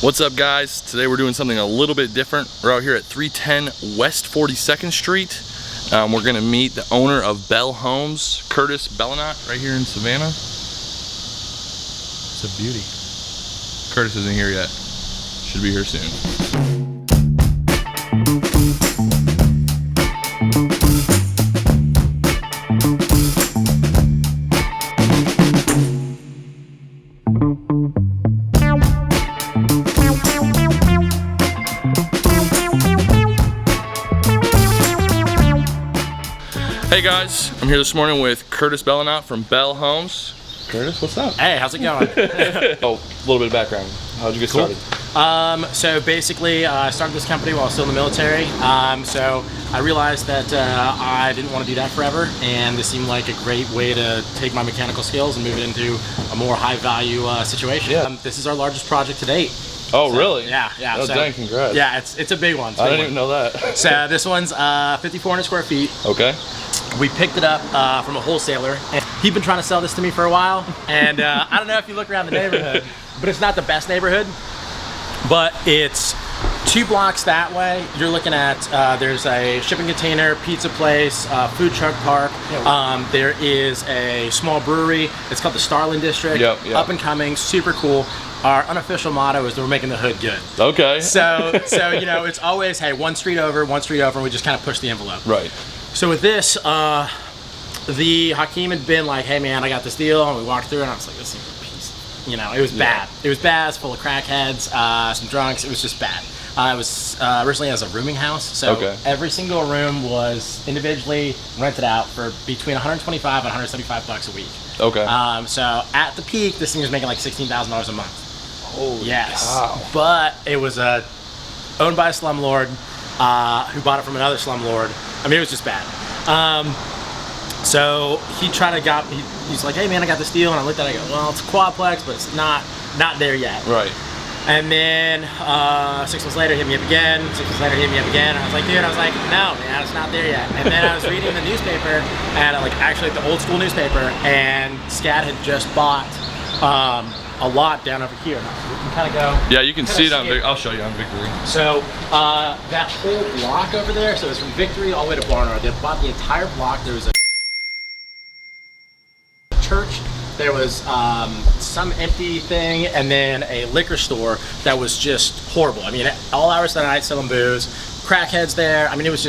What's up, guys? Today we're doing something a little bit different. We're out here at 310 West 42nd Street. We're gonna meet the owner of Bell Homes, Curtis Bellenot, right here in Savannah. It's a beauty. Curtis isn't here yet. Should be here soon. Hey guys, I'm here this morning with Curtis Bellenot from Bell Homes. Curtis, what's up? Hey, how's it going? Oh, a little bit of background. How'd you get started? So basically, I started this company while I was still in the military. So I realized that I didn't want to do that forever, and this seemed like a great way to take my mechanical skills and move it into a more high-value situation. Yeah. This is our largest project to date. Oh, so, really? Yeah. Oh, so, dang, congrats. Yeah, it's a big one. I didn't even know that. So this one's 5,400 square feet. Okay. We picked it up from a wholesaler, and he'd been trying to sell this to me for a while, and I don't know if you look around the neighborhood, but it's not the best neighborhood, but it's 2 blocks that way. You're looking at, there's a shipping container, pizza place, food truck park. There is a small brewery. It's called the Starland District. Yep. Up and coming, super cool. Our unofficial motto is that we're making the hood good. Okay. So you know, it's always, hey, one street over, and we just kind of push the envelope. Right. So with this, the Hakeem had been like, hey man, I got this deal, and we walked through, and I was like, this thing's a piece. You know, it was bad. It was bad. It's full of crackheads, some drunks. It was just bad. It was originally as a rooming house, so every single room was individually rented out for between $125 and $175 a week. Okay. So at the peak, this thing was making like $16,000 a month. Holy cow. But it was owned by a slumlord who bought it from another slumlord. I mean, it was just bad. So he tried to he's like, hey man, I got this deal, and I looked at it, I go, well, it's a quadplex, but it's not there yet. Right. And then 6 months later, hit me up again. 6 months later, hit me up again. I was like, no, man, it's not there yet. And then I was reading the newspaper, and actually the old school newspaper, and SCAD had just bought a lot down over here. We can kind of go. Yeah, you can see it on I'll show you on Victory. So that whole block over there, so it's from Victory all the way to Barnard. They bought the entire block. There was a church. There was some empty thing, and then a liquor store that was just horrible. I mean, all hours of the night selling booze, crackheads there. I mean, it was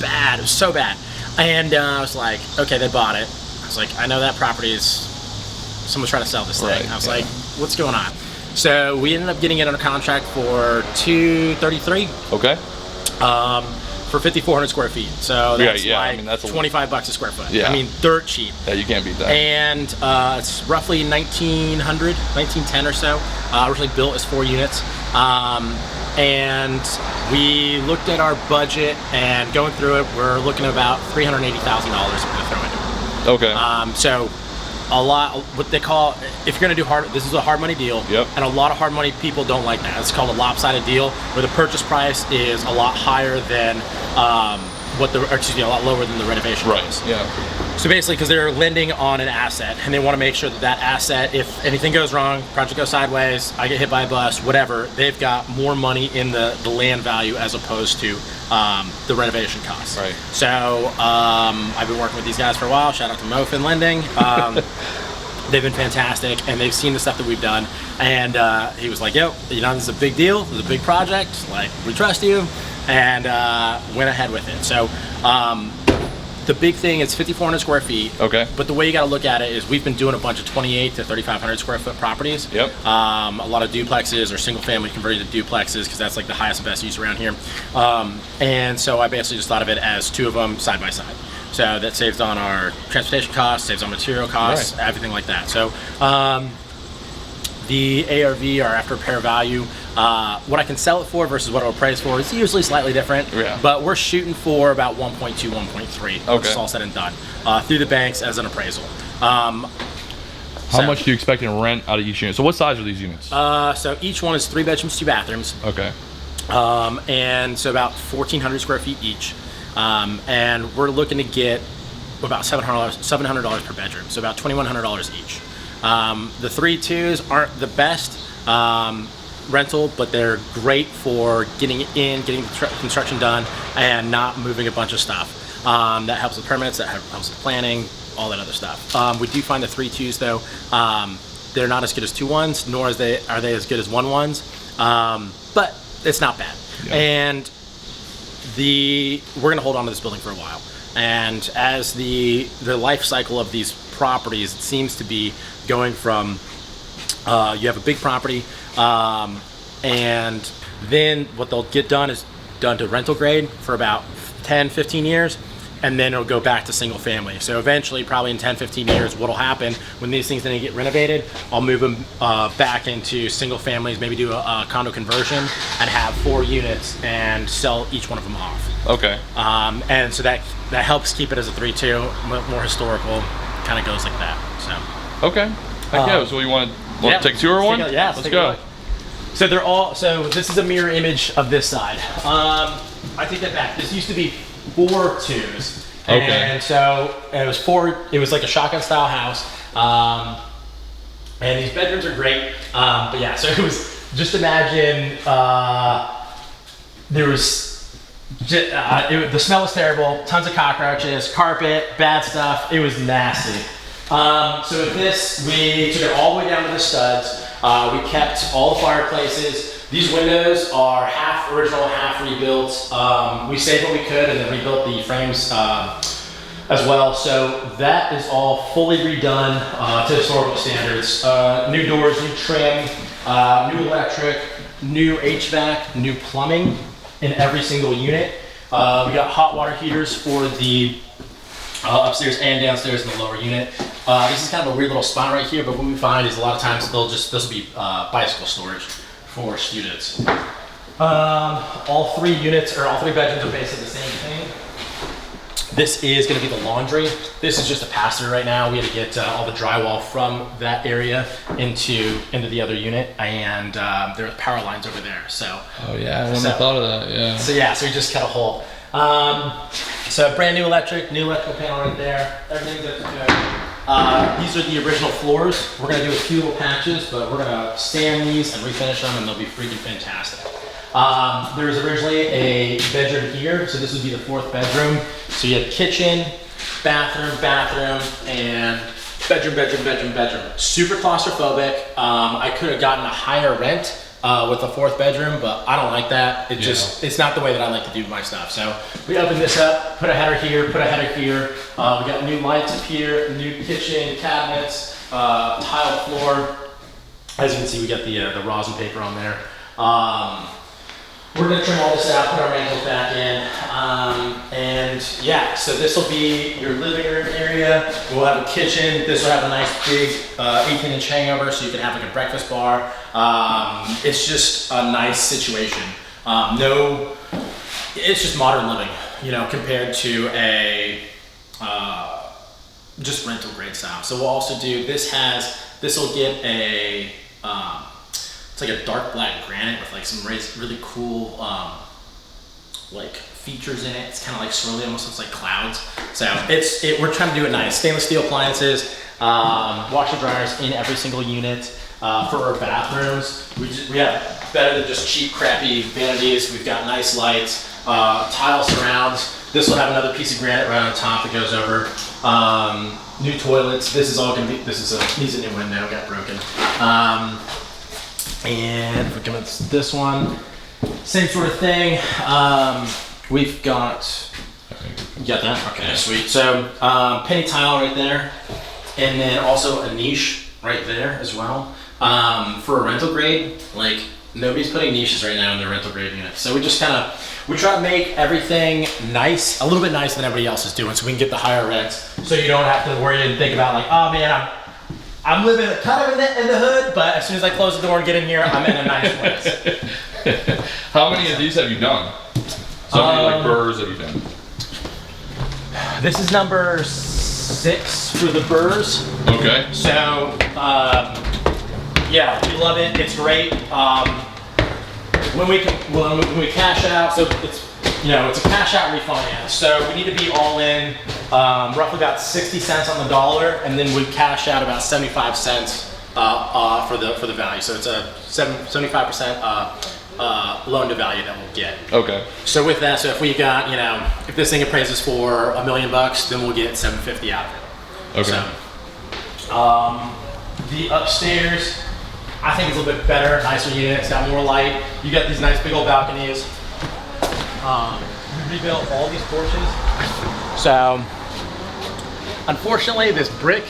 bad. It was so bad. And I was like, okay, they bought it. I was like, I know that property is, someone's trying to sell this thing. I was like, what's going on? So we ended up getting it under contract for $233. Okay. For 5,400 square feet. So that's I mean, that's $25 a square foot. Yeah. I mean, dirt cheap. Yeah, you can't beat that. And it's roughly 1910 or so. Originally built as 4 units. And we looked at our budget, and going through it, we're looking at about $380,000 we're gonna throw into it. Okay. So a lot, what they call, if you're gonna do this is a hard money deal. Yep. And a lot of hard money people don't like that. It's called a lopsided deal, where the purchase price is a lot higher than a lot lower than the renovation price. Yeah. So basically, because they're lending on an asset, and they want to make sure that asset, if anything goes wrong, project goes sideways, I get hit by a bus, whatever, they've got more money in the land value as opposed to the renovation costs. Right. So I've been working with these guys for a while. Shout out to Mofin Lending. They've been fantastic, and they've seen the stuff that we've done. And he was like, yo, you know, this is a big deal. This is a big project. Like, we trust you. And went ahead with it. So the big thing is 5,400 square feet. Okay. But the way you got to look at it is we've been doing a bunch of 28 to 3,500 square foot properties. Yep. A lot of duplexes or single family converted to duplexes, because that's like the highest and best use around here. And so I basically just thought of it as 2 of them side by side. So that saves on our transportation costs, saves on material costs, everything like that. So the ARV, our after repair value, what I can sell it for versus what it'll appraise for is usually slightly different. Yeah. But we're shooting for about 1.2, 1.3. Once it's all said and done, through the banks as an appraisal. How much do you expect in rent out of each unit? So what size are these units? So each one is 3 bedrooms, 2 bathrooms. Okay. And so about 1,400 square feet each. And we're looking to get about $700 per bedroom, so about $2,100 each. The 3.2s aren't the best. rental, but they're great for getting in, getting the construction done, and not moving a bunch of stuff. That helps with permits, that helps with planning, all that other stuff. We do find the 3.2s though, they're not as good as 2.1s, nor are they as good as 1.1s, but it's not bad. Yeah. And we're gonna hold on to this building for a while. And as the life cycle of these properties, it seems to be going from, you have a big property, and then what they'll get done is done to rental grade for about 10-15 years, and then it'll go back to single family. So eventually, probably in 10-15 years, what'll happen when these things then get renovated, I'll move them back into single families, maybe do a condo conversion and have 4 units and sell each one of them off. Okay. And so that helps keep it as a 3.2, more historical, kind of goes like that. So. Okay. Heck yeah. So you want to take a tour of one? Yeah. Let's go. So they're all. So this is a mirror image of this side. I take that back. This used to be 4 2s. Okay. And so it was 4. It was like a shotgun style house. And these bedrooms are great. But yeah. So it was. Just imagine there was. The smell was terrible. Tons of cockroaches, carpet, bad stuff. It was nasty. So with this, we took it all the way down to the studs. We kept all the fireplaces. These windows are half original, half rebuilt. We saved what we could and then rebuilt the frames as well. So that is all fully redone to historical standards. New doors, new trim, new electric, new HVAC, new plumbing in every single unit. We got hot water heaters for the upstairs and downstairs in the lower unit. This is kind of a weird little spot right here, but what we find is a lot of times this will be bicycle storage for students. All 3 units, or all 3 bedrooms are basically the same thing. This is going to be the laundry. This is just a pass-through right now. We had to get all the drywall from that area into the other unit, and there are power lines over there. So. Oh yeah, I wouldn't have thought of that. Yeah. So we just cut a hole. So brand new electrical panel right there. Everything's up to code. These are the original floors. We're gonna do a few little patches, but we're gonna sand these and refinish them, and they'll be freaking fantastic. There was originally a bedroom here, so this would be the 4th bedroom. So you had kitchen, bathroom, and bedroom. Super claustrophobic. I could have gotten a higher rent with the 4th bedroom, but I don't like that. It's not the way that I like to do my stuff. So we opened this up, put a header here, We got new lights up here, new kitchen cabinets, tile floor. As you can see, we got the rosin paper on there. We're gonna trim all this out, put our rentals back in, and yeah, so this will be your living room area. We'll have a kitchen. This will have a nice big 18-inch hangover, so you can have like a breakfast bar. It's just a nice situation. It's just modern living, compared to a just rental grade style. So we'll also do this will get a it's like a dark black granite with like some really cool like features in it. It's kind of like swirly, almost looks like clouds. So we're trying to do it nice. Stainless steel appliances, washer dryers in every single unit. For our bathrooms, we have better than just cheap, crappy vanities. We've got nice lights, tile surrounds. This will have another piece of granite right on top that goes over. New toilets. This is all gonna be. Needs a new window. Got broken. And if we come into this one, same sort of thing. We've got. You got that? Okay, sweet. So penny tile right there, and then also a niche right there as well. For a rental grade, like nobody's putting niches right now in their rental grade units. So we try to make everything nice, a little bit nicer than everybody else is doing, so we can get the higher rents. So you don't have to worry and think about like, oh man, I'm living kind of in the hood, but as soon as I close the door and get in here, I'm in a nice place. How many of these have you done? How many like Brrrrs have you done? This is number 6 for the Brrrrs. Okay. So, yeah, we love it. It's great. When we cash out, so it's a cash out refinance. So we need to be all in roughly about 60 cents on the dollar, and then we cash out about 75 cents for the value. So it's a 75% loan to value that we'll get. Okay. So with that, so if we got, you know, if this thing appraises for $1 million, then we'll get $750 out of it. Okay. So, the upstairs, I think it's a little bit better, nicer unit. It's got more light. You got these nice big old balconies. We rebuilt all these porches. So, unfortunately, this brick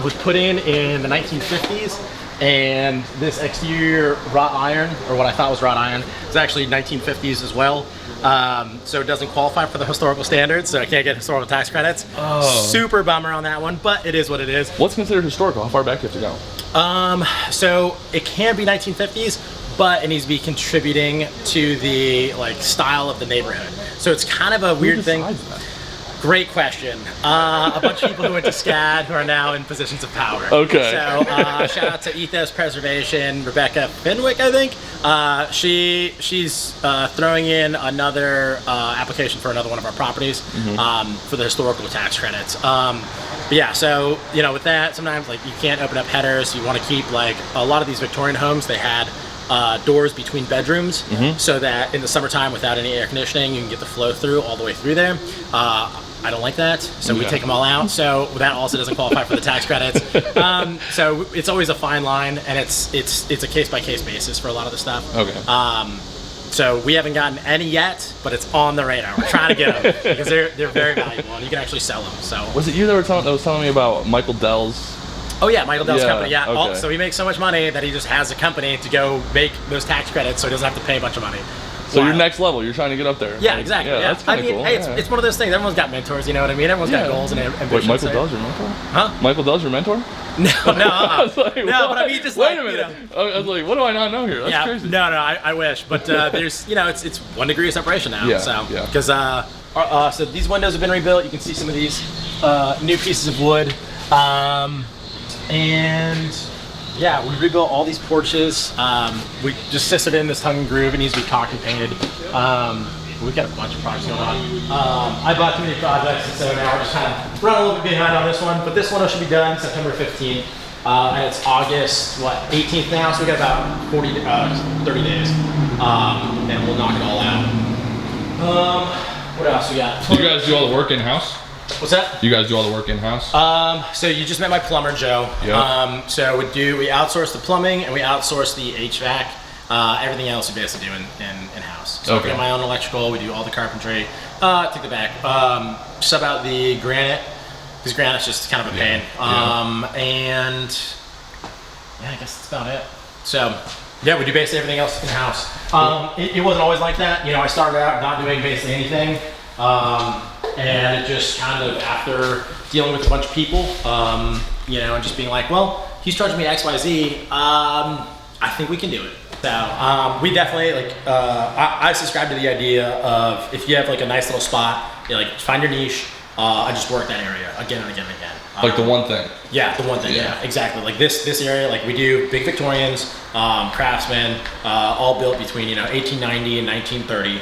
was put in the 1950s, and this exterior wrought iron, or what I thought was wrought iron, is actually 1950s as well. So it doesn't qualify for the historical standards, so I can't get historical tax credits. Oh. Super bummer on that one, but it is what it is. What's considered historical? How far back do you have to go? So it can be 1950s, but it needs to be contributing to the like style of the neighborhood. So it's kind of a weird thing. That? Great question. A bunch of people who went to SCAD who are now in positions of power. Okay. So shout out to Ethos Preservation, Rebecca Fenwick, I think. She's throwing in another application for another one of our properties for the historical tax credits. But yeah, so you know, with that, sometimes like you can't open up headers. You want to keep like a lot of these Victorian homes. They had doors between bedrooms, so that in the summertime, without any air conditioning, you can get the flow through all the way through there. I don't like that, so we take them all out. So that also doesn't qualify for the tax credits. So it's always a fine line, and it's a case by case basis for a lot of the stuff. Okay. So we haven't gotten any yet, but it's on the radar. We're trying to get them because they're very valuable, and you can actually sell them. So was it you that was telling me about Michael Dell's? Oh yeah, Michael Dell's company. Yeah. Okay. So he makes so much money that he just has a company to go make those tax credits, so he doesn't have to pay a bunch of money. So you're next level. You're trying to get up there. Yeah, exactly. Yeah. That's kind of cool. Hey, it's one of those things. Everyone's got mentors. You know what I mean? Everyone's got goals and ambitions. Wait, Michael Dell's your mentor? Huh? Michael Dell's your mentor? No. I was like, no, but I mean, just wait like, a minute. you know. I was like, what do I not know here? That's crazy. No, I wish, but there's, you know, it's 1 degree of separation now. Yeah, So yeah. because so these windows have been rebuilt. You can see some of these new pieces of wood, and yeah, we rebuilt all these porches. We just sisted in this tongue and groove. It needs to be caulked and painted. We've got a bunch of projects going on. I bought too many projects, and so now we're just kind of running a little bit behind on this one. But this one should be done September 15th, and it's August 18th now, so we got about 30 days, and we'll knock it all out. What else we got? Do you guys do all the work in house? What's that? You guys do all the work in house? So you just met my plumber, Joe. Yeah. So we outsource the plumbing and we outsource the HVAC. Everything else we basically do in house. So Okay. I get my own electrical. We do all the carpentry. Take the back. Sub out the granite because granite's just kind of a pain. And yeah, I guess that's about it. So yeah, we do basically everything else in house. It wasn't always like that. You know, I started out not doing basically anything. And it just kind of, after dealing with a bunch of people, you know, and just being like, well, he's charging me X, Y, Z, I think we can do it. So we definitely, like, I subscribe to the idea of if you have like a nice little spot, you like find your niche, and just work that area again and again and again. Like the one thing. Yeah, the one thing. Yeah, exactly. Like this area, like we do big Victorians, craftsmen, all built between 1890 and 1930,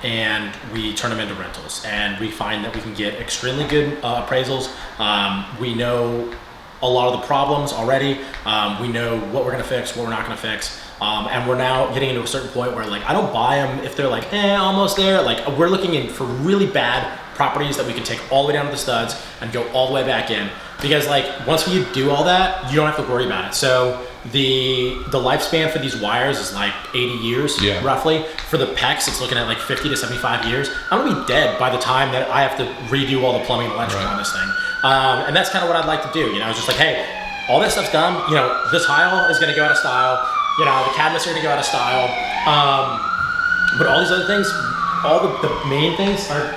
and we turn them into rentals. And we find that we can get extremely good appraisals. We know a lot of the problems already. We know what we're gonna fix, what we're not gonna fix. And we're now getting into a certain point where like I don't buy them if they're like almost there. Like we're looking in for really bad properties that we can take all the way down to the studs and go all the way back in, because like once we do all that, you don't have to worry about it. So the lifespan for these wires is like 80 years roughly. For the PEX, it's looking at like 50 to 75 years. I'm gonna be dead by the time that I have to redo all the plumbing and electrical on this thing. And that's kind of what I'd like to do. It's just like, hey, all that stuff's done. The tile is gonna go out of style. The cabinets are gonna go out of style. But all these other things, all the main things are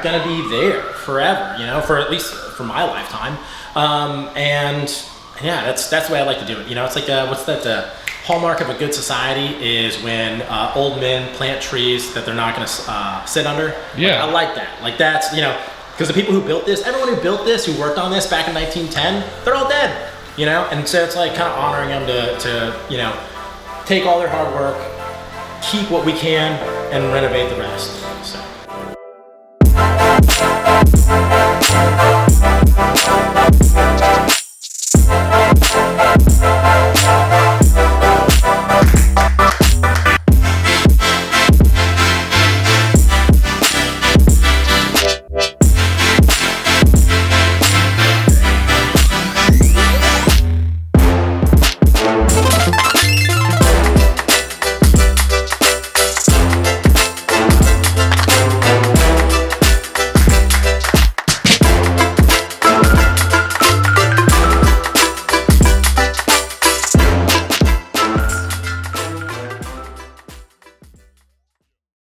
gonna be there forever, for at least for my lifetime. And yeah, that's the way I like to do it. It's like, what's that, hallmark of a good society is when old men plant trees that they're not gonna sit under. Yeah. I like that. Like that's, because the people who built this, everyone who built this, who worked on this back in 1910, they're all dead, And so it's like kind of honoring them to take all their hard work, keep what we can, and renovate the rest. So.